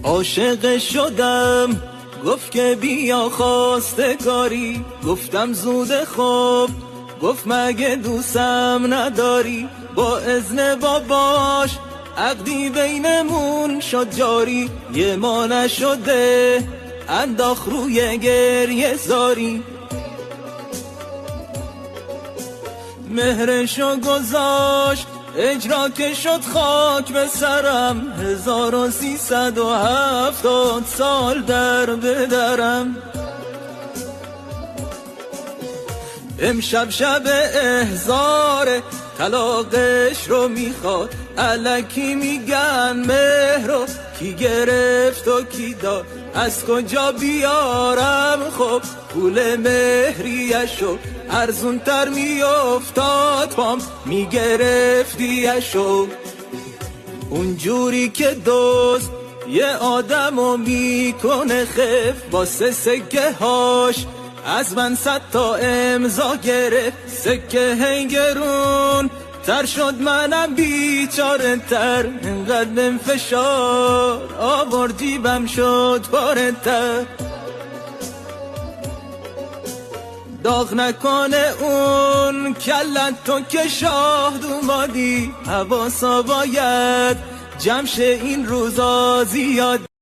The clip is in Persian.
عاشق شدم گفت که بیا خواستگاری، گفتم زود خوب، گفت مگه دوستم نداری. با اذن باباش عقدی بینمون شد جاری، یه ما نشده انداخت روی گریه زاری. مهرشو گذاشت اجرا که شد خاک به سرم، 1370 سال در بدرم. امشب شب احضاره طلاقش رو میخواد، الکی میگن مهر رو کی گرفت و کی داد، از کجا بیارم خب پول مهریشو، ارزون تر میافتاد پام میگرفتیشو. اونجوری که دوست یه آدمو میکنه خف، واسه سکه هاش از من 100 تا امضا گرفت. سکه هنگرون تر شد منم بیچاره تر، انقدر فشار آورد جیبم شد پاره تر. داغ نکنه اون کلت تو که شاهد اومدی، حواسا باید جمع شه این روزا زیاد.